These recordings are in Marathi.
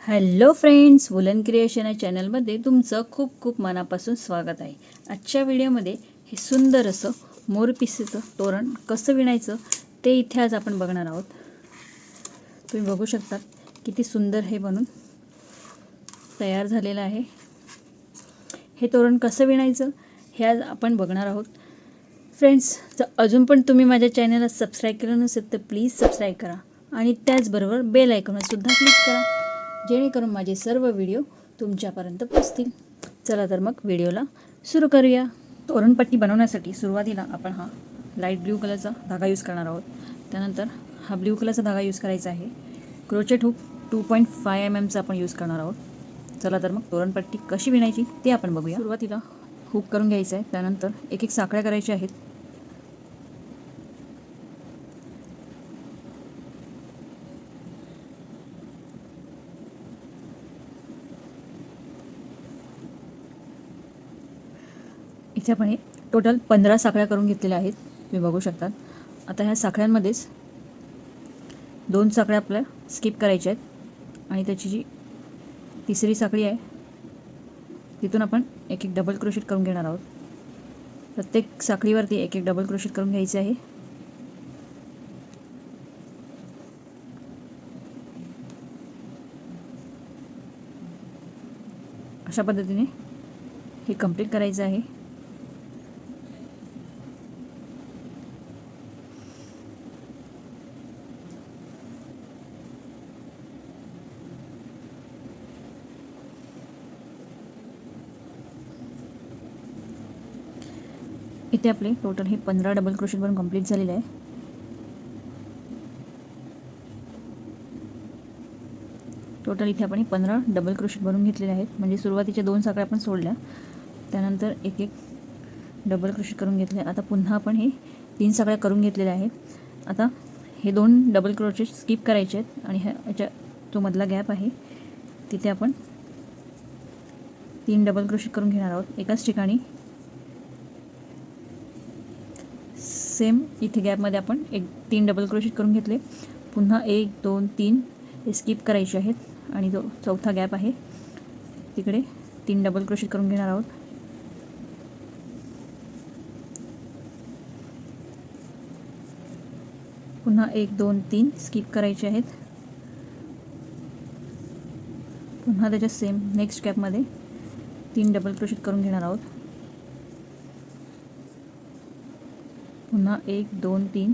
हॅलो फ्रेंड्स, वुलन क्रिएशन या चॅनलमध्ये तुमचं खूप खूप मनापासून स्वागत आहे. आजच्या व्हिडिओमध्ये हे सुंदर असं मोरपिसाचं तोरण कसं विणायचं ते इथे आज आपण बघणार आहोत. तुम्ही बघू शकता किती सुंदर हे बनून तयार झालेलं आहे. हे तोरण कसं विणायचं हे आज आपण बघणार आहोत. फ्रेंड्स, जर अजून पण तुम्ही माझ्या चॅनलला सबस्क्राईब केलं नसेल तर प्लीज सबस्क्राईब करा आणि त्याचबरोबर बेल आयकॉनवर सुद्धा क्लिक करा, जेणेकरून माझे सर्व व्हिडिओ तुमच्यापर्यंत पोहोचतील. चला तर मग व्हिडिओला सुरू करूया. तोरणपट्टी बनवण्यासाठी सुरुवातीला आपण हा लाईट ब्ल्यू कलरचा धागा यूज करणार आहोत. त्यानंतर हा ब्ल्यू कलरचा धागा यूज करायचा आहे. क्रोचेट हुक 2.5 mm आपण यूज करणार आहोत. चला तर मग तोरणपट्टी कशी विणायची ते आपण बघूया. सुरुवातीला हुक करून घ्यायचं आहे. त्यानंतर एक एक साखळ्या करायच्या आहेत. इथे आपण टोटल 15 साखळ्या करून घेतलेल्या आहेत, तुम्ही बघू शकता. आता ह्या साखळ्यांमध्येच 2 साखळ्या आपल्या स्किप करायच्या आहेत आणि त्याची जी तिसरी साखळी आहे तिथून आपण एक एक डबल क्रोशेट करून घेणार आहोत. प्रत्येक साखळीवरती एक एक डबल क्रोशेट करून घ्यायचे आहे. अशा पद्धतीने हे कंप्लीट करायचं आहे. इथे आपले टोटल हे 15 डबल क्रोशेट बनून कंप्लीट झालेले आहे. टोटल इथे आपण 15 डबल क्रोशेट बनवून घेतलेले आहेत. म्हणजे सुरुवातीच्या 2 साखळ्या आपण सोडल्या, त्यानंतर एक एक डबल क्रोशेट करून घेतले. आता पुन्हा आपण हे 3 साखळ्या करून घेतलेल्या आहेत. आता हे 2 डबल क्रोशेट स्किप करायचे आहेत आणि ह्याच्या जो मधला गॅप आहे तिथे आपण 3 डबल क्रोशेट करून घेणार आहोत एकाच ठिकाणी. सेम इथे गॅपमध्ये आपण 3 डबल क्रोशेट करून घेतले. पुन्हा 1 2 3 हे स्किप करायचे आहेत आणि जो चौथा गॅप आहे तिकडे 3 डबल क्रोशेट करून घेणार आहोत. पुन्हा 1 2 3 स्किप करायचे आहेत. पुन्हा त्याच्या सेम नेक्स्ट गॅपमध्ये 3 डबल क्रोशेट करून घेणार आहोत. पुन्हा 1 2 3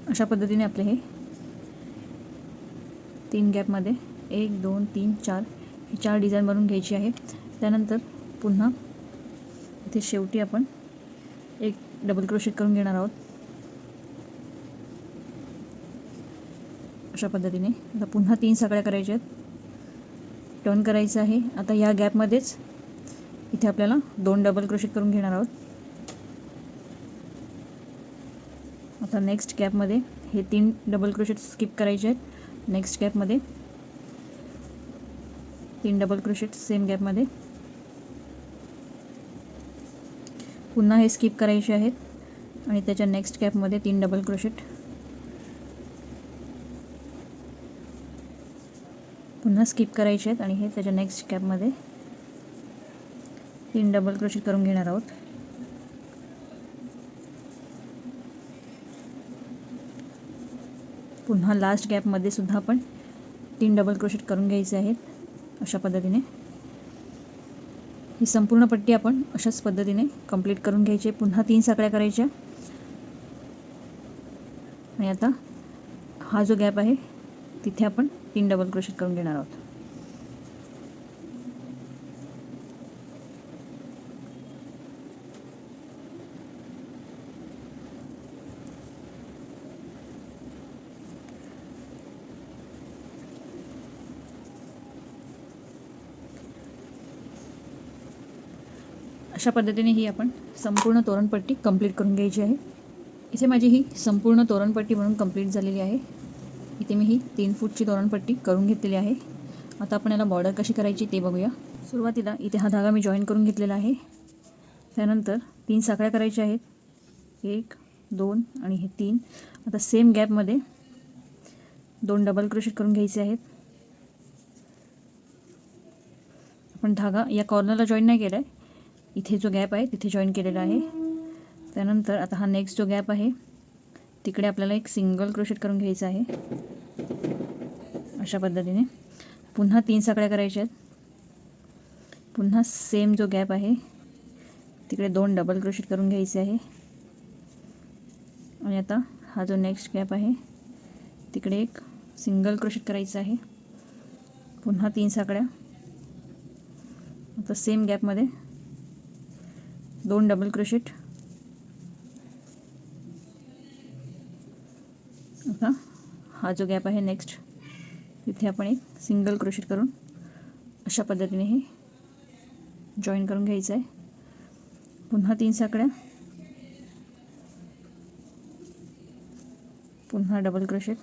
अशा पद्धतीने आपले हे 3 गॅपमध्ये 1 2 3 4 हे 4 डिझाईन बनवून घ्यायची आहे. त्यानंतर पुन्हा इथे शेवटी आपण एक डबल क्रोशेट करून घेणार आहोत. अशा पद्धतीने आता पुन्हा 3 साखळ्या करायच्या आहेत. टर्न करायचं आहे. आता या गॅपमध्येच इथे आपल्याला 2 डबल क्रोशेट करून घेणार आहोत. आता नेक्स्ट गॅपमध्ये हे 3 डबल क्रोशेट स्किप करायचे आहेत. नेक्स्ट गॅपमध्ये 3 डबल क्रोशेट सेम गॅपमध्ये. पुन्हा हे स्किप करायचे आहेत आणि त्याच्या नेक्स्ट गॅपमध्ये 3 डबल क्रोशेट. पुन्हा स्किप करायचे आहेत आणि हे त्याच्या नेक्स्ट गॅपमध्ये 3 डबल क्रोशेट करून घेणार आहोत. पुन्हा लास्ट गॅपमध्ये सुद्धा आपण 3 डबल क्रोशेट करून घ्यायचे आहेत. अशा पद्धतीने ही संपूर्ण पट्टी आपण अशाच पद्धतीने कंप्लीट करून घ्यायची. पुन्हा 3 साखळ्या करायच्या आणि आता हा जो गॅप आहे तिथे आपण 3 डबल क्रोशेट करून घेणार आहोत. अशा पद्धतीने ही आपण संपूर्ण तोरणपट्टी कंप्लीट करून घ्यायची आहे. इथे माझी ही संपूर्ण तोरणपट्टी म्हणून कंप्लीट झालेली आहे. इथे मी ही 3 फूटची तोरणपट्टी करून घेतलेली आहे. आता आपण याला बॉर्डर कशी करायची ते बघूया. सुरुवातीला इथे हा धागा मी जॉईन करून घेतलेला आहे. त्यानंतर 3 साखळ्या करायच्या आहेत. 1 2 आणि हे 3. आता सेम गॅपमध्ये 2 डबल क्रोशेट करून घ्यायचे आहेत. आपण धागा या कॉर्नरला जॉईन नाही केला आहे, इथे जो गॅप आहे तिथे जॉईन केलेला आहे. त्यानंतर आता हा नेक्स्ट जो गॅप आहे तिकडे आपल्याला एक सिंगल क्रोशेट करून घ्यायचा आहे. अशा पद्धतीने पुन्हा 3 साकळ्या करायच्या आहेत. पुन्हा सेम जो गॅप आहे तिकडे 2 डबल क्रोशेट करून घ्यायचे आहे. आणि आता हा जो नेक्स्ट गॅप आहे तिकडे एक सिंगल क्रोशेट करायचं आहे. पुन्हा 3 साकळ्या. आता सेम गॅपमध्ये 2 डबल क्रोशेट. आता हा जो गॅप आहे नेक्स्ट तिथे आपण एक सिंगल क्रोशेट करून अशा पद्धतीने हे जॉईन करून घ्यायचं आहे. पुन्हा 3 साकळ्या. पुन्हा डबल क्रोशेट.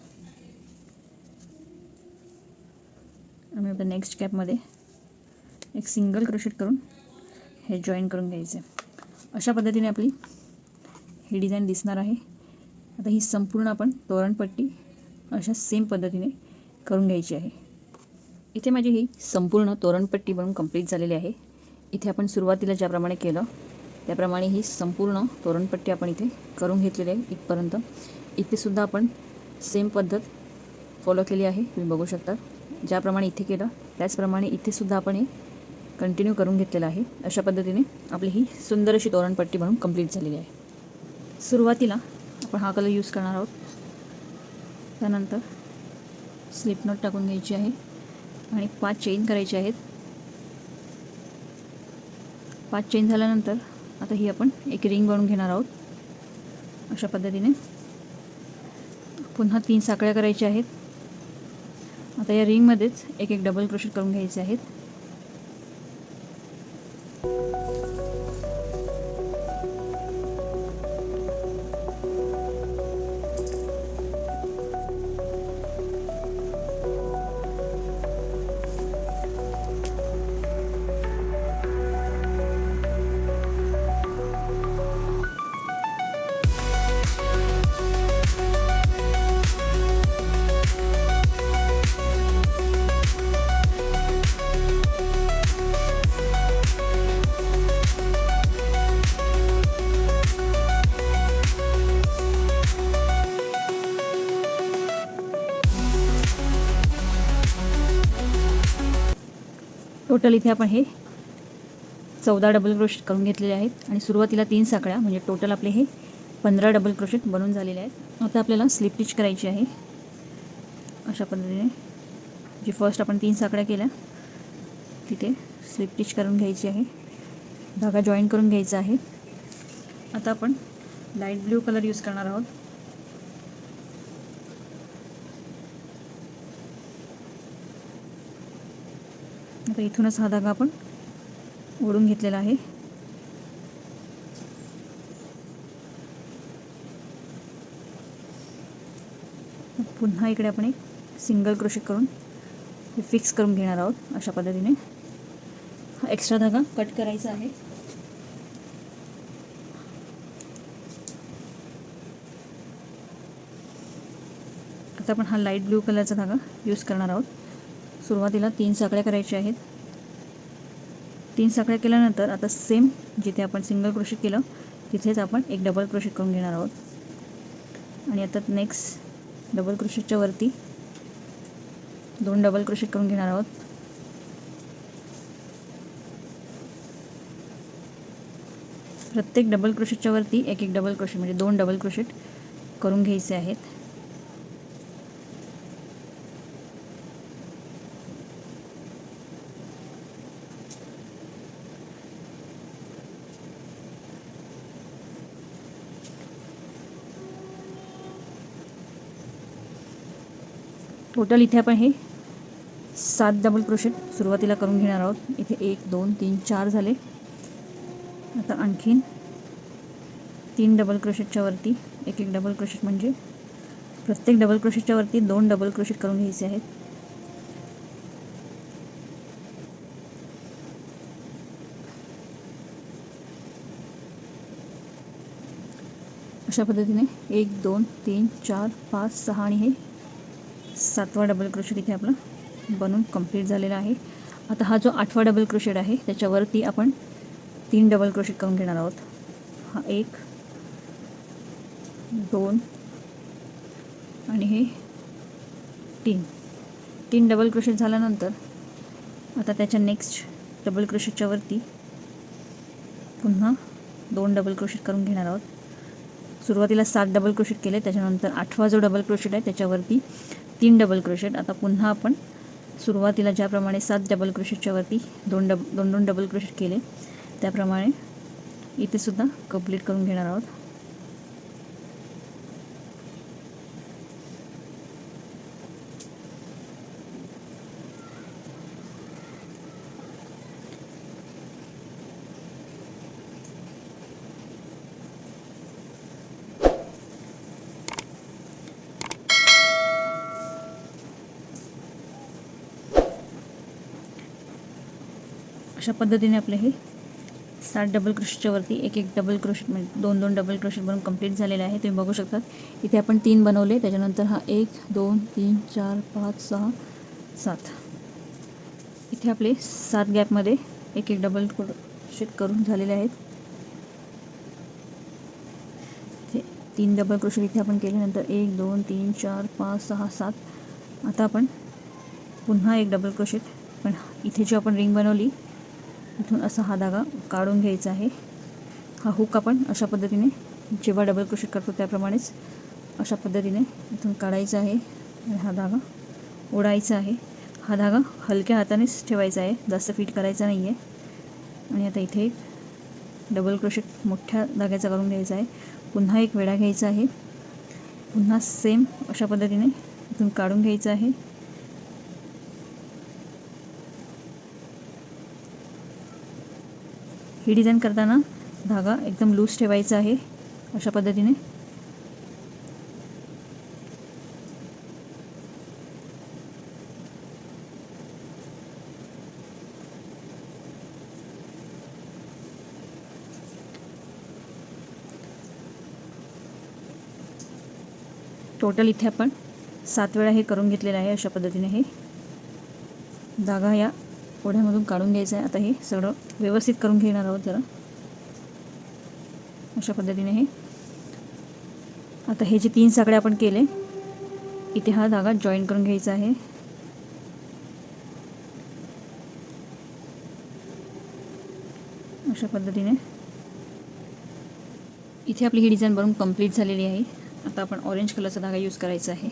आणि आता नेक्स्ट गॅपमध्ये एक सिंगल क्रोशेट करून हे जॉईन करून घ्यायचं आहे. अशा पद्धतीने आपली ही डिझाईन दिसणार आहे. आता ही संपूर्ण आपण तोरणपट्टी अशा सेम पद्धतीने करून घ्यायची आहे. इथे माझी ही संपूर्ण तोरणपट्टी बनवून कंप्लीट झालेली आहे. इथे आपण सुरुवातीला ज्याप्रमाणे केलं त्याप्रमाणे ही संपूर्ण तोरणपट्टी आपण इथे करून घेतलेली आहे इथपर्यंत. इथे सुद्धा आपण सेम पद्धत फॉलो केली आहे, तुम्ही बघू शकता. ज्याप्रमाणे इथे केलं त्याचप्रमाणे इथे सुद्धा आपण हे कंटिन्यू करून घेतलेलं आहे. अशा पद्धतीने आपली ही सुंदर अशी तोरणपट्टी बनवून कंप्लीट झालेली आहे. सुरुवातीला आपण हा कलर यूज करणार आहोत. त्यानंतर स्लिप नॉट टाकून घ्यायची आहे आणि 5 चेन करायचे आहेत. 5 चेन झाल्यानंतर आता ही आपण एक रिंग बनवून घेणार आहोत. अशा पद्धतीने पुन्हा 3 साकळ्या करायच्या आहेत. आता या रिंगमध्येच एक एक डबल क्रोशेट करून घ्यायचे आहेत. टोटल इथे आपण हे 14 डबल क्रोशेट करून घेतलेले आहेत आणि सुरुवातीला 3 साकळ्या, म्हणजे टोटल आपले हे 15 डबल क्रोशेट बनून झालेले आहेत. आता आपल्याला स्लिप स्टिच करायची आहे. अशा पद्धतीने जी फर्स्ट आपण 3 साकळ्या केल्या तिथे स्लिप स्टिच करून घ्यायची आहे. धागा जॉईन करून घ्यायचा आहे. आता आपण लाईट ब्ल्यू कलर यूज करणार आहोत. आता इथूनच हा धागा आपण ओढून घेतलेला आहे. पुन्हा इकडे आपण एक सिंगल क्रोशेट करून हे फिक्स करून घेणार आहोत. अशा पद्धतीने हा एक्स्ट्रा धागा कट करायचा आहे. आता आपण हा लाईट ब्ल्यू कलरचा धागा यूज करणार आहोत. सुरुवातीला 3 साकळ्या करायच्या आहेत. 3 साकळ्या केल्यानंतर आता सेम जिथे आपण सिंगल क्रोशेट केलं तिथेच आपण एक डबल क्रोशेट करून घेणार आहोत. आणि आता नेक्स्ट डबल क्रोशेटच्या वरती 2 डबल क्रोशेट करून घेणार आहोत. प्रत्येक डबल क्रोशेटच्या वरती एक एक डबल क्रोशेट, म्हणजे 2 डबल क्रोशेट करून घ्यायचे आहेत. टोटल इथे आपण हे 7 डबल क्रोशेट सुरुवातीला करून घेणार आहोत. इथे 1 2 3 4 झाले. आता आणखीन 3 डबल क्रोशेटच्या वरती एक एक डबल क्रोशेट, म्हणजे प्रत्येक डबल क्रोशेटच्या वरती 2 डबल क्रोशेट करून घ्यायचे आहेत. अशा पद्धतीने 1 2 3 4 5 6 आणि हे 7वा डबल क्रोशेट इथे आपला बनून कंप्लीट झालेला आहे. आता हा जो 8वा डबल क्रोशेट आहे त्याच्यावरती आपण 3 डबल क्रोशेट करून घेणार आहोत. हा 1 2 आणि हे 3 डबल क्रोशेट झाल्यानंतर आता त्याच्या नेक्स्ट डबल क्रोशेटच्या वरती पुन्हा 2 डबल क्रोशेट करून घेणार आहोत. सुरुवातीला 7 डबल क्रोशेट केले, त्याच्यानंतर 8वा जो डबल क्रोशेट आहे त्याच्यावरती 3 डबल क्रोशेट. आता पुन्हा आपण सुरुवातीला ज्याप्रमाणे 7 डबल क्रोशेटच्या वरती 2 डबल क्रोशेट केले त्याप्रमाणे इथे सुद्धा कंप्लीट करून घेणार आहोत. अशा पद्धतीने आपले हे 7 डबल क्रोशेटच्या वरती एक डबल क्रोशेट म्हणजे 2 डबल क्रोशेट बनवून कंप्लीट झालेले आहे. तुम्ही बघू शकता इथे आपण 3 बनवले, त्याच्यानंतर हा 1 2 3 4 5 6 7 इथे आपले 7 गॅपमध्ये एक डबल क्रोशेट करून झालेले आहेत. 3 डबल क्रोशेट इथे आपण केल्यानंतर 1 2 3 4 5 6 7 आता आपण पुन्हा एक डबल क्रोशेट, पण इथे जी आपण रिंग बनवली इथून असा हा धागा काढून घ्यायचा आहे. हा हुक आपण अशा पद्धतीने जेव्हा डबल क्रोशेट करतो त्याप्रमाणेच अशा पद्धतीने इथून काढायचा आहे आणि हा धागा ओढायचा आहे. हा धागा हलक्या हातानेच ठेवायचा आहे, जास्त फिट करायचा नाही आहे. आणि आता इथे एक डबल क्रोशेट मोठ्या धाग्याचा करून घ्यायचा आहे. पुन्हा एक वेढा घ्यायचा आहे, पुन्हा सेम अशा पद्धतीने इथून काढून घ्यायचा आहे. ही डिझाईन करताना धागा एकदम लूज ठेवायचा आहे अशा पद्धतीने. टोटल इथे आपण 7 वेळा हे करून घेतलेलं आहे. अशा पद्धतीने हे धागा या ओढ्यामधून काढून घ्यायचं आहे. आता हे सगळं व्यवस्थित करून घेणार आहोत जरा अशा पद्धतीने हे. आता हे जे 3 साकडे आपण केले इथे हा धागा जॉईन करून घ्यायचा आहे. अशा पद्धतीने इथे आपली ही डिझाईन बनवून कंप्लीट झालेली आहे. आता आपण ऑरेंज कलरचा धागा यूज करायचा आहे.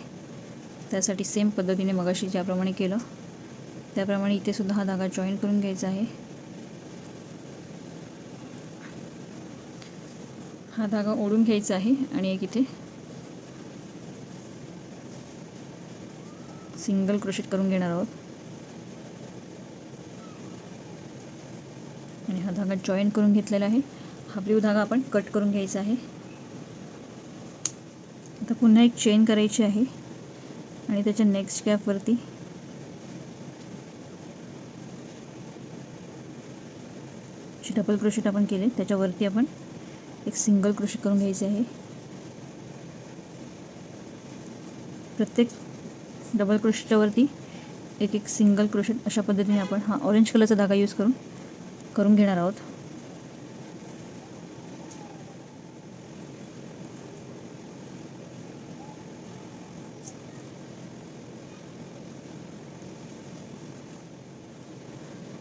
त्यासाठी सेम पद्धतीने मगाशी ज्याप्रमाणे केलं त्याप्रमाणे इथे सुद्धा हा धागा जॉईन करून घ्यायचा आहे. हा धागा ओढून घ्यायचा आहे आणि एक इथे सिंगल क्रोशेट करून घेणार आहोत आणि हा धागा जॉईन करून घेतलेला आहे. हा ब्ल्यू धागा आपण कट करून घ्यायचा आहे. आता पुन्हा एक चेन करायची आहे आणि त्याच्या नेक्स्ट गॅपवरती जे डबल क्रोशेट आपण केले त्याच्यावरती आपण एक सिंगल क्रोशेट करून घ्यायचे आहे. प्रत्येक डबल क्रोशेटच्या वरती एक सिंगल क्रोशेट अशा पद्धतीने आपण हा ऑरेंज कलरचा धागा यूज करून घेणार आहोत.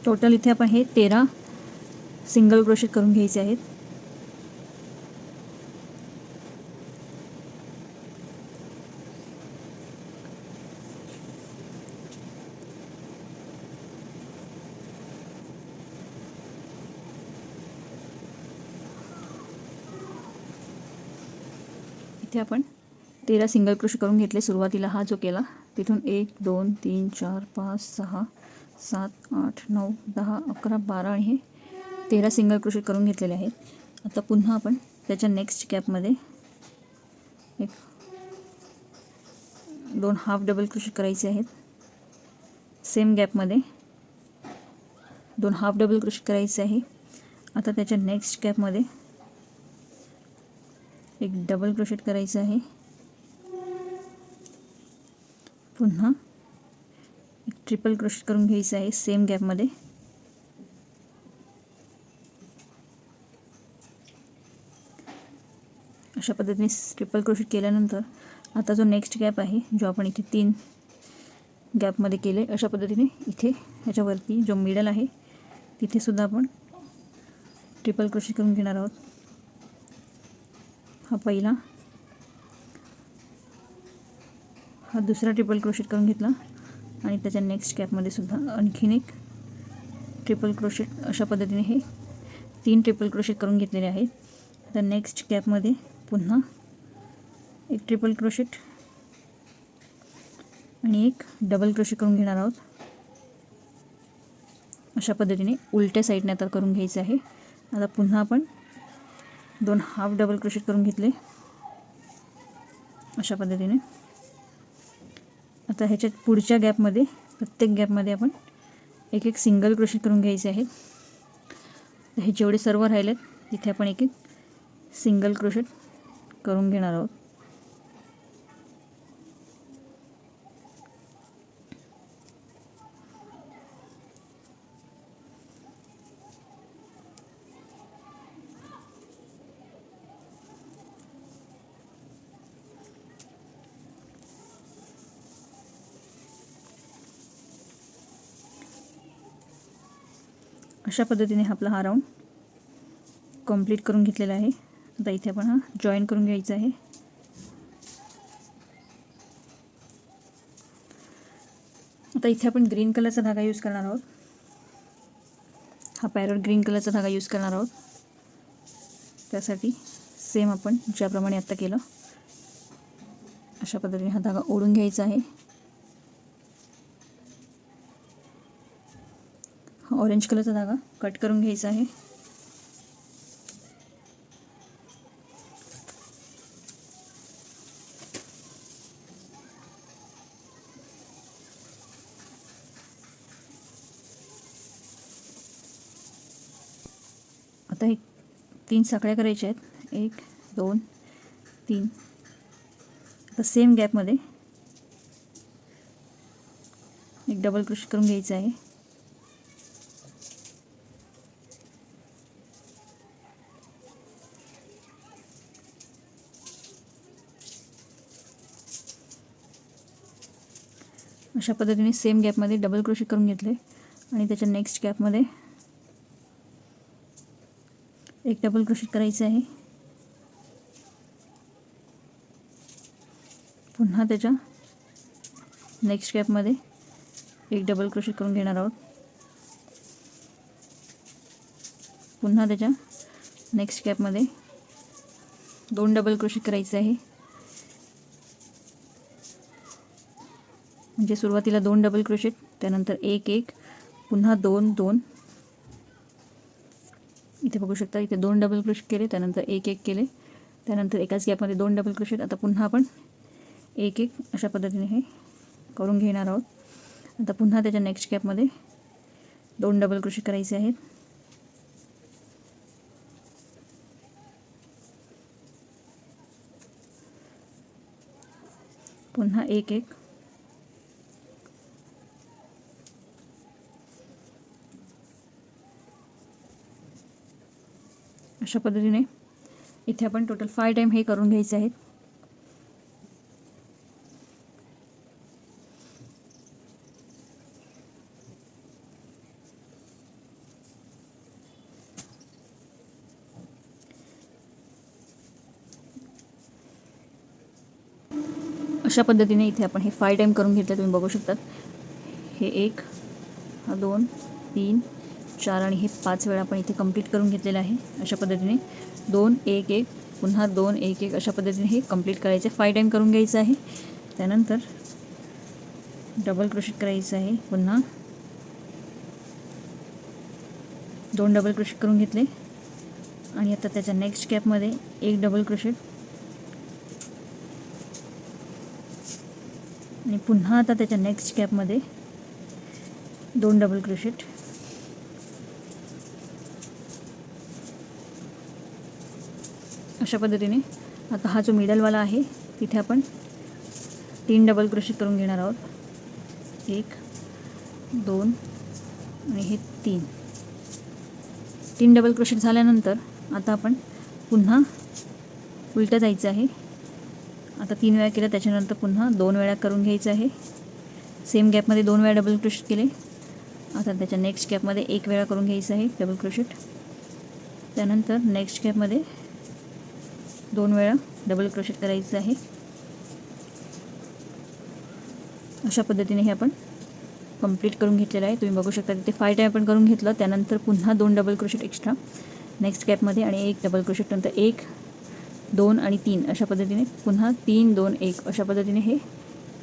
टोटल इथे आपण हे 13 सिंगल क्रोशेट करून घ्यायचे आहेत. इथे आपण 13 सिंगल क्रोशेट करून घेतले. सुरुवातीला हा जो केला तिथून 1 2 3 4 5 6 7 8 9 10 11 12 आणि हे 13 सिंगल क्रोशेट करून घेतलेले आहेत. आता पुन्हा आपण त्याच्या नेक्स्ट गॅपमध्ये एक 2 हाफ डबल क्रोशेट करायचे आहेत. सेम गॅपमध्ये 2 हाफ डबल क्रोशेट करायचे आहे. आता त्याच्या नेक्स्ट गॅपमध्ये एक डबल क्रोशेट करायचं आहे, पुन्हा एक ट्रिपल क्रोशेट करून घ्यायचं आहे सेम गॅपमध्ये. अशा पद्धतीने ट्रिपल क्रोशेट केल्यानंतर आता जो नेक्स्ट गॅप आहे, जो आपण इथे 3 गॅपमध्ये केले, अशा पद्धतीने इथे ह्याच्यावरती जो मिडल आहे तिथे सुद्धा आपण ट्रिपल क्रोशेट करून घेणार आहोत. हा पहिला, हा दुसरा ट्रिपल क्रोशेट करून घेतला आणि त्याच्या नेक्स्ट गॅपमध्ये सुद्धा आणखीन एक ट्रिपल क्रोशेट. अशा पद्धतीने हे 3 ट्रिपल क्रोशेट करून घेतलेले आहेत. तर नेक्स्ट गॅपमध्ये पुन्हा एक ट्रिपल क्रोशेट आणि एक डबल क्रोशेट करून घेणार आहोत. अशा पद्धतीने उलट्या साईडने आता करून घ्यायचं आहे. आता पुन्हा आपण 2 हाफ डबल क्रोशेट करून घेतले अशा पद्धतीने. आता ह्याच्यात पुढच्या गॅपमध्ये, प्रत्येक गॅपमध्ये आपण एक एक सिंगल क्रोशेट करून घ्यायचे आहेत. हे जेवढे सर्व राहिलेत तिथे आपण एक एक सिंगल क्रोशेट करून घेणार आहोत. अशा पद्धतीने आपला हा राऊंड कंप्लीट करून घेतलेला आहे. आता इथे आपण हा जॉईन करून घ्यायचा आहे. आता इथे आपण ग्रीन कलरचा धागा यूज करणार आहोत. हा पॅरट ग्रीन कलरचा धागा यूज करणार आहोत. त्यासाठी सेम आपण ज्याप्रमाणे आत्ता केलं अशा पद्धतीने हा धागा ओढून घ्यायचा आहे. हा ऑरेंज कलरचा धागा कट करून घ्यायचा आहे. आता हे 3 साखळ्या करायच्या आहेत. 1 2 3. आता सेम गॅपमध्ये एक डबल क्रोशेट करून घ्यायचं आहे. अशा पद्धतीने सेम गॅपमध्ये डबल क्रोशेट करून घेतले आणि त्याच्या नेक्स्ट गॅपमध्ये एक डबल क्रोशेट करायचं आहे. पुन्हा त्याच्या नेक्स्ट गॅपमध्ये एक डबल क्रोशेट करून घेणार आहोत. पुन्हा त्याच्या नेक्स्ट गॅपमध्ये 2 डबल क्रोशेट करायचे आहे. म्हणजे सुरुवातीला 2 डबल क्रोशेट, त्यानंतर 1 1, पुन्हा 2 2. इथे बघू शकता, इथे 2 डबल क्रोशेट केले, त्यानंतर 1 1 केले, त्यानंतर एकाच गॅपमध्ये 2 डबल क्रोशेट. आता पुन्हा आपण 1 1 अशा पद्धतीने हे करून घेणार आहोत. आता पुन्हा त्याच्या नेक्स्ट गॅपमध्ये 2 डबल क्रोशेट करायचे आहेत. पुन्हा 1 1. अशा पद्धतीने इथे आपण टोटल 5 टाइम हे करून घ्यायचे आहेत. अशा पद्धतीने इथे आपण हे 5 टाइम करून घेतले. तुम्ही बघू शकतात, हे 1 हा 2 3 4 आणि हे 5 वेळा आपण इथे कंप्लीट करून घेतलेलं आहे. अशा पद्धतीने 2 1 1 पुन्हा 2 1 1 अशा पद्धतीने हे कंप्लीट करायचे. 5 टाइम करून घ्यायचं आहे. त्यानंतर डबल क्रोशेट करायचं आहे. पुन्हा 2 डबल क्रोशेट करून घेतले आणि आता त्याच्या नेक्स्ट गॅपमध्ये एक डबल क्रोशेट आणि पुन्हा आता त्याच्या नेक्स्ट गॅपमध्ये 2 डबल क्रोशेट. अशा पद्धतीने आता हा जो मिडलवाला आहे तिथे आपण 3 डबल क्रोशेट करून घेणार आहोत. 1 2 आणि हे 3 डबल क्रोशेट झाल्यानंतर आता आपण पुन्हा उलटं जायचं आहे. आता 3 वेळा केलं, त्याच्यानंतर पुन्हा 2 वेळा करून घ्यायचं आहे. सेम गॅपमध्ये 2 वेळा डबल क्रोशेट केले. आता त्याच्या नेक्स्ट गॅपमध्ये 1 वेळा करून घ्यायचं आहे डबल क्रोशेट. त्यानंतर नेक्स्ट गॅपमध्ये 2 वेळा डबल क्रोशेट करायचं आहे. अशा पद्धतीने हे आपण कंप्लीट करून घेतलेलं आहे. तुम्ही बघू शकता तिथे 5 टाईम आपण करून घेतलं. त्यानंतर पुन्हा 2 डबल क्रोशेट एक्स्ट्रा नेक्स्ट गॅपमध्ये आणि 1 डबल क्रोशेट, नंतर 1 2 आणि 3 अशा पद्धतीने पुन्हा 3 2 1 अशा पद्धतीने हे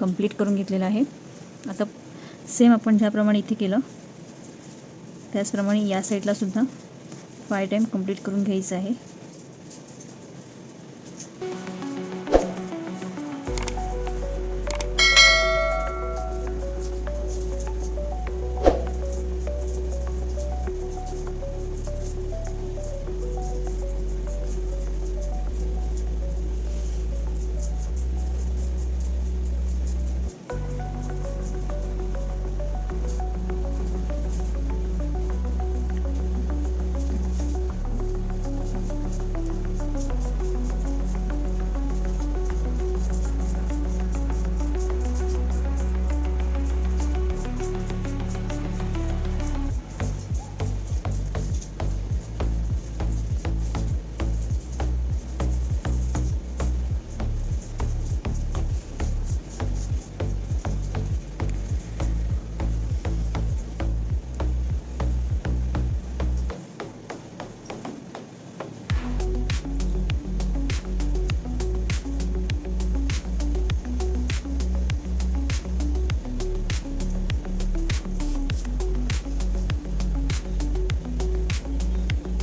कंप्लीट करून घेतलेलं आहे. आता सेम आपण ज्याप्रमाणे इथे केलं त्याचप्रमाणे या साईडला सुद्धा 5 टाईम कंप्लीट करून घ्यायचं आहे.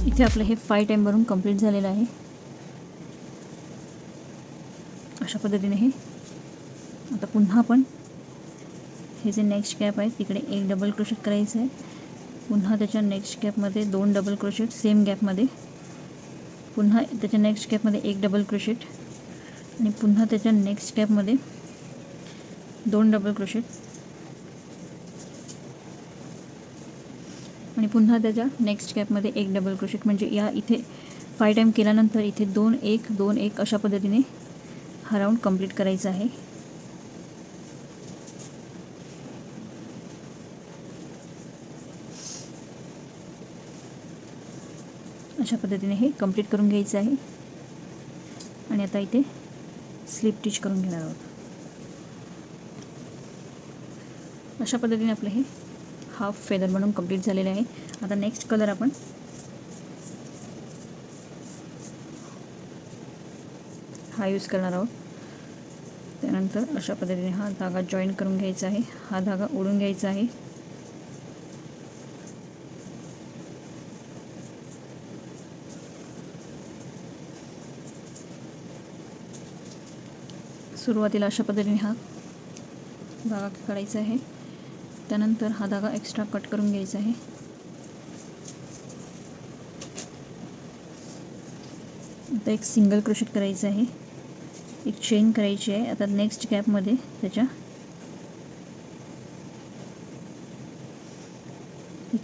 इथे आपलं हे 5 टाईम भरून कंप्लीट झालेलं आहे. अशा पद्धतीने हे आता पुन्हा आपण हे जे नेक्स्ट गॅप आहे तिकडे 1 डबल क्रोशेट करायचं आहे. पुन्हा त्याच्या नेक्स्ट गॅपमध्ये 2 डबल क्रोशेट सेम गॅपमध्ये, पुन्हा त्याच्या नेक्स्ट गॅपमध्ये 1 डबल क्रोशेट आणि पुन्हा त्याच्या नेक्स्ट गॅपमध्ये 2 डबल क्रोशेट आणि पुन्हा त्याच्या नेक्स्ट गॅपमध्ये 1 डबल क्रोशेट. म्हणजे या इथे 5 टाईम केल्यानंतर इथे 2 1 2 1 अशा पद्धतीने हा राऊंड कंप्लीट करायचा आहे. अशा पद्धतीने हे कंप्लीट करून घ्यायचं आहे. आणि आता इथे स्लिप स्टिच करून घेणार आहोत. अशा पद्धतीने आपलं हे हाफ फेदर बनवून कंप्लीट झालेले आहे. आता नेक्स्ट कलर आपण हा यूज करणार आहोत. त्यानंतर अशा पद्धतीने हा धागा जॉईन करून घ्यायचा आहे. हा धागा ओढून घ्यायचा आहे. सुरुवातीला अशा पद्धतीने हा धागा काढायचा आहे. त्यानंतर हा धागा एक्स्ट्रा कट करून घ्यायचा आहे. आता एक सिंगल क्रोशेट करायचं आहे, एक चेन करायची आहे. आता नेक्स्ट गॅपमध्ये त्याच्या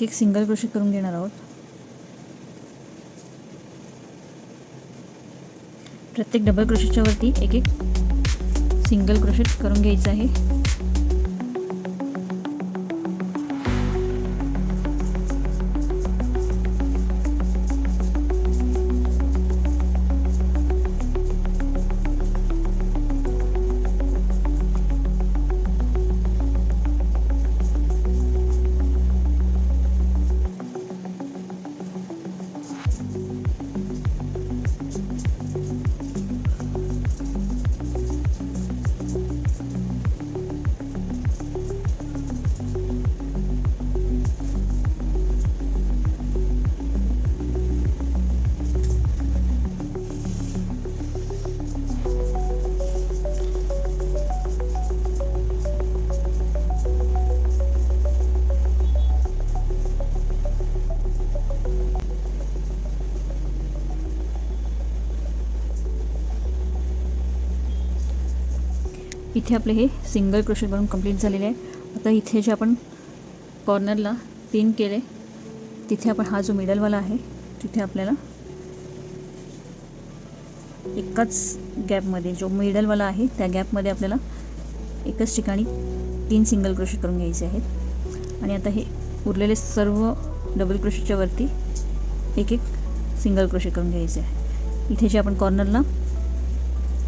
एक सिंगल क्रोशेट करून घेणार आहोत. प्रत्येक डबल क्रोशेटच्या वरती एक सिंगल क्रोशेट करून घ्यायचं आहे. इथे आपले हे सिंगल क्रोशेट बनवून कंप्लीट झालेले आहे. आता इथे जे आपण कॉर्नरला 3 केले तिथे आपण हा जो मिडलवाला आहे तिथे आपल्याला एकाच गॅपमध्ये जो मिडलवाला आहे त्या गॅपमध्ये आपल्याला एकच ठिकाणी 3 सिंगल क्रोशेट करून घ्यायचे आहेत. आणि आता हे उरलेले सर्व डबल क्रोशेटच्या वरती एक सिंगल क्रोशेट करून घ्यायचे आहे. इथे जे आपण कॉर्नरला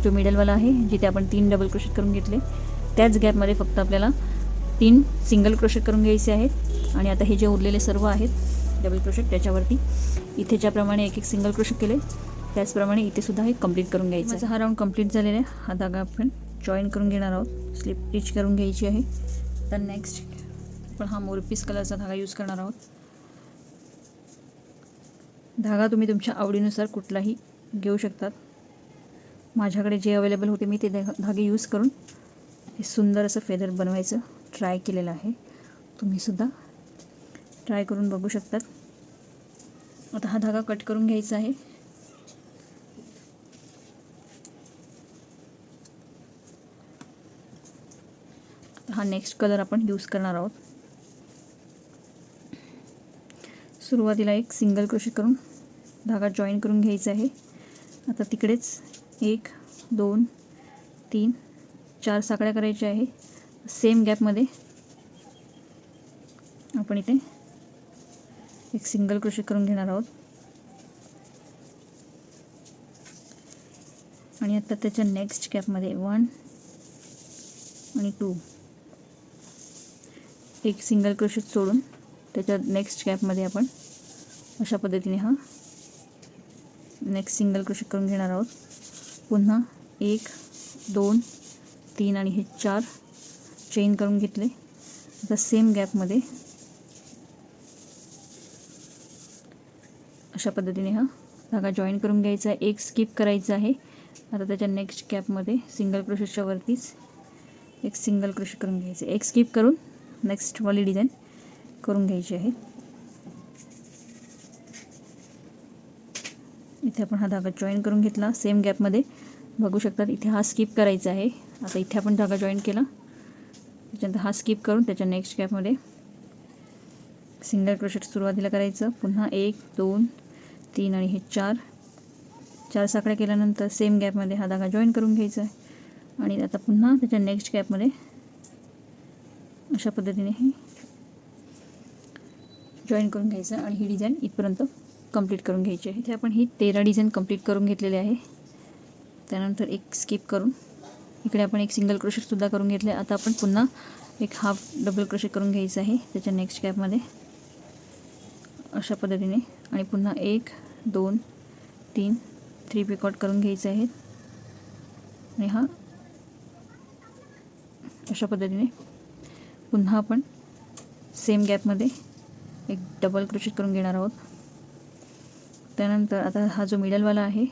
जो मिडलवाला आहे जिथे आपण 3 डबल क्रोशेट करून घेतले त्याच गॅपमध्ये फक्त आपल्याला 3 सिंगल क्रोशेट करून घ्यायचे आहेत. आणि आता हे जे उरलेले सर्व आहेत डबल क्रोशेट त्याच्यावरती इथे ज्याप्रमाणे एक सिंगल क्रोशेट केले त्याचप्रमाणे इथे सुद्धा हे कंप्लीट करून घ्यायचं आहे. हा राऊंड कंप्लीट झालेला आहे. हा धागा आपण जॉईन करून घेणार आहोत. स्लिप स्टिच करून घ्यायची आहे. तर नेक्स्ट आपण हा मोरपीस कलरचा धागा यूज करणार आहोत. धागा तुम्ही तुमच्या आवडीनुसार कुठलाही घेऊ शकतात. माझ्याकडे जे अवेलेबल होते मी ते धागे यूज करून हे सुंदर असं फेदर बनवायचं ट्राय केलेलं आहे. तुम्हीसुद्धा ट्राय करून बघू शकतात. आता हा धागा कट करून घ्यायचा आहे. हा नेक्स्ट कलर आपण यूज करणार आहोत. सुरुवातीला एक सिंगल क्रोशेट करून धागा जॉईन करून घ्यायचा आहे. आता तिकडेच 1 2 3 4 साकळ्या करायच्या आहे. सेम गॅपमध्ये आपण इथे एक सिंगल क्रोशेट करून घेणार आहोत. आणि आता त्याच्या नेक्स्ट गॅपमध्ये 1 आणि 2 एक सिंगल क्रोशेट सोडून त्याच्या नेक्स्ट गॅपमध्ये आपण अशा पद्धतीने हा नेक्स्ट सिंगल क्रोशेट करून घेणार आहोत. पुन्हा 1 2 3 आणि हे 4 चेन करून घेतले. आता सेम गॅपमध्ये अशा पद्धतीने हा धागा जॉईन करून घ्यायचा आहे. एक स्किप करायचा आहे. आता त्याच्या नेक्स्ट गॅपमध्ये सिंगल क्रोशेटच्या वरतीच एक सिंगल क्रोशेट करून घ्यायचं. एक स्किप करून नेक्स्ट वाली डिझाईन करून घ्यायची आहे. इथे आपण हा धागा जॉईन करून घेतला सेम गॅपमध्ये. बघू शकतात इथे हा स्किप करायचा आहे. आता इथे आपण धागा जॉईन केला त्याच्यानंतर हा स्किप करून त्याच्या नेक्स्ट गॅपमध्ये सिंगल क्रोशेट सुरुवातीला करायचं. पुन्हा 1 2 3 आणि हे 4 साकळ्या केल्यानंतर सेम गॅपमध्ये हा धागा जॉईन करून घ्यायचा आहे. आणि आता पुन्हा त्याच्या नेक्स्ट गॅपमध्ये अशा पद्धतीने हे जॉईन करून घ्यायचं आणि ही डिझाईन इथपर्यंत कंप्लीट करून घ्यायची आहे. इथे आपण ही 13 डिझाईन कंप्लीट करून घेतलेली आहे. त्यानंतर एक स्किप करून इकडे आपण एक सिंगल क्रोशेटसुद्धा करून घेतले. आता आपण पुन्हा एक हाफ डबल क्रोशेट करून घ्यायचं आहे त्याच्या नेक्स्ट गॅपमध्ये अशा पद्धतीने. आणि पुन्हा 1 2 3 3 पिकॉट करून घ्यायचे आहेत. आणि हा अशा पद्धतीने पुन्हा आपण सेम गॅपमध्ये एक डबल क्रोशेट करून घेणार आहोत. त्यानंतर आता हा जो मिडलवाला आहे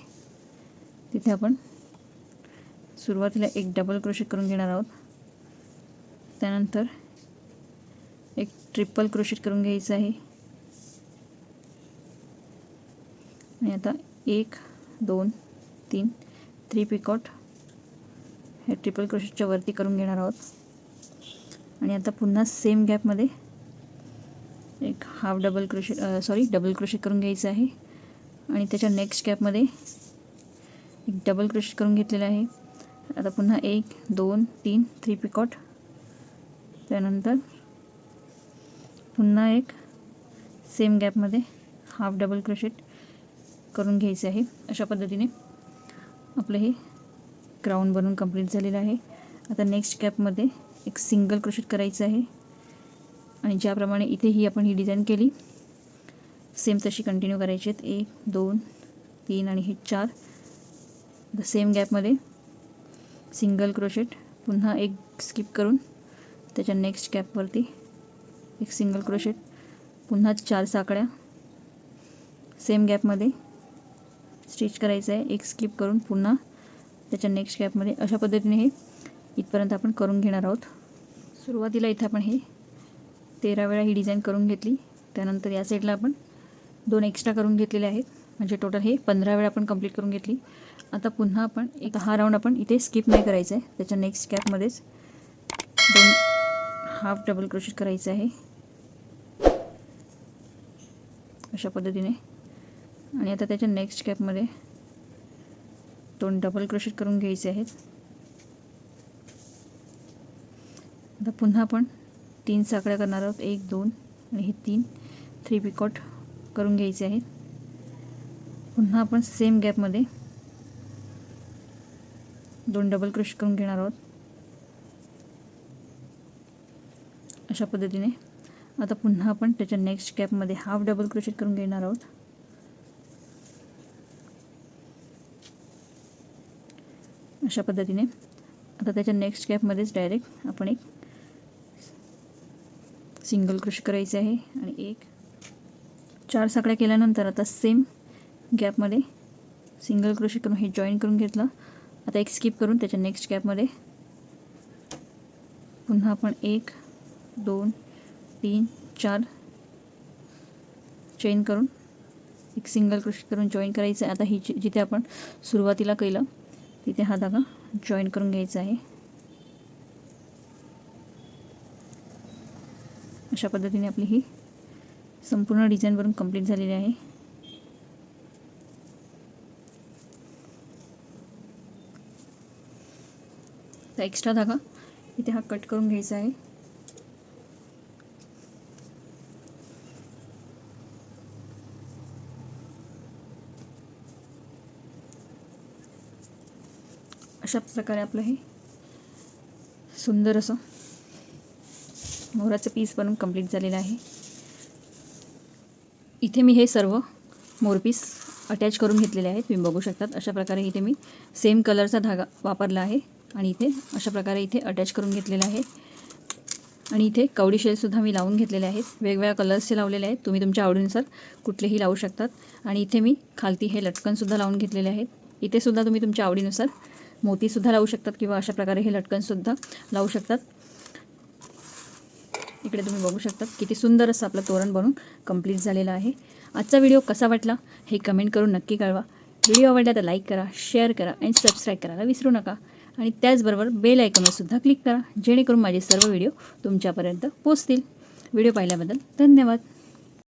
तिथे आपण सुरुवातीला एक डबल क्रोशेट करून घेणार आहोत. त्यानंतर एक ट्रिपल क्रोशेट करून घ्यायचं आहे. आणि आता 1 2 3 3 पिकॉट हे ट्रिपल क्रोशेटच्या वरती करून घेणार आहोत. आणि आता पुन्हा सेम गॅपमध्ये एक half double crochet double crochet करून घ्यायचं आहे. आणि त्याच्या नेक्स्ट गॅपमध्ये एक डबल क्रोशेट करून घेतलेला आहे. आता पुन्हा 1 2 3 3 पिकॉट. त्यानंतर पुन्हा एक सेम गॅपमध्ये हाफ डबल क्रोशेट करून घ्यायचे आहे. अशा पद्धतीने आपलं हे ग्राउंड बनवून कंप्लीट झालेलं आहे. आता नेक्स्ट गॅपमध्ये एक सिंगल क्रोशेट करायचं आहे. आणि ज्याप्रमाणे इथेही आपण ही डिझाईन केली सेम तशी कंटिन्यू करायची आहेत. 1 2 3 आणि हे 4 द सेम गॅपमध्ये सिंगल क्रोशेट. पुन्हा एक स्किप करून त्याच्या नेक्स्ट गॅपवरती एक सिंगल क्रोशेट. पुन्हा 4 साकळ्या सेम गॅपमध्ये स्टिच करायचं आहे. एक स्किप करून पुन्हा त्याच्या नेक्स्ट गॅपमध्ये अशा पद्धतीने हे इथपर्यंत आपण करून घेणार आहोत. सुरुवातीला इथे आपण हे 13 वेळा ही डिझाईन करून घेतली. त्यानंतर या साईडला आपण 2 एक्स्ट्रा करून घेतलेले आहेत. म्हणजे टोटल हे 15 वेळा आपण कंप्लीट करून घेतली. आता पुन्हा आपण हा राऊंड आपण इथे स्किप नाही करायचा आहे. त्याच्या नेक्स्ट गॅपमध्येच 2 हाफ डबल क्रोशेट करायचं आहे अशा पद्धतीने. आणि आता त्याच्या नेक्स्ट गॅपमध्ये 2 डबल क्रोशेट करून घ्यायचे आहेत. आता पुन्हा आपण 3 साकळ्या करणार आहोत. 1 2 आणि हे 3 पिकॉट करून घ्यायचे आहेत. पुन्हा आपण सेम गॅपमध्ये 2 डबल क्रोशेट करून घेणार आहोत अशा पद्धतीने. आता पुन्हा आपण त्याच्या नेक्स्ट गॅपमध्ये हाफ डबल क्रोशेट करून घेणार आहोत. अशा पद्धतीने. आता त्याच्या नेक्स्ट गॅपमध्येच डायरेक्ट आपण एक सिंगल क्रोशेट करायचे आहे आणि 4 साकळ्या केल्यानंतर आता सेम गॅपमध्ये सिंगल क्रोशेट करून हे जॉईन करून घेतलं. आता एक स्किप करून त्याच्या नेक्स्ट गॅपमध्ये पुन्हा आपण 1 2 3 4 चेन करून एक सिंगल क्रोशेट करून जॉईन करायचं आहे. आता ही जिथे आपण सुरुवातीला केलं तिथे हा धागा जॉईन करून घ्यायचा आहे. अशा पद्धतीने आपली ही संपूर्ण डिझाईन बनवून कंप्लीट झालेली आहे. तर एक्स्ट्रा धागा इथे हा कट करून घ्यायचा आहे. अशा प्रकारे आपलं हे सुंदर असं मोराचं पीस बनवून कंप्लीट झालेलं आहे. इथे मी हे सर्व मोरपीस अटॅच करून घेतलेले आहेत. तुम्ही बघू शकतात अशा प्रकारे इथे मी सेम कलरचा धागा वापरला आहे आणि इथे अशा प्रकारे इथे अटॅच करून घेतलेला आहे. आणि इथे कवडी शेलसुद्धा मी लावून घेतलेले आहेत. वेगवेगळ्या कलर्सचे लावलेले आहेत. तुम्ही तुमच्या आवडीनुसार कुठलेही लावू शकतात. आणि इथे मी खालती हे लटकनसुद्धा लावून घेतलेले आहेत. इथे सुद्धा तुम्ही तुमच्या आवडीनुसार मोतीसुद्धा लावू शकतात किंवा अशा प्रकारे हे लटकनसुद्धा लावू शकतात. इकडे तुम्ही बघू शकता किती सुंदर असं आपलं तोरण बनवून कंप्लीट झालेलं आहे. आजचा व्हिडिओ कसा वाटला हे कमेंट करून नक्की कळवा. व्हिडिओ आवडला तर लाईक करा, शेअर करा आणि सबस्क्राईब करायला विसरू नका. आणि त्याचबरोबर बेल आयकॉनवरसुद्धा क्लिक करा जेणेकरून माझे सर्व व्हिडिओ तुमच्यापर्यंत पोहोचतील. व्हिडिओ पाहिल्याबद्दल धन्यवाद.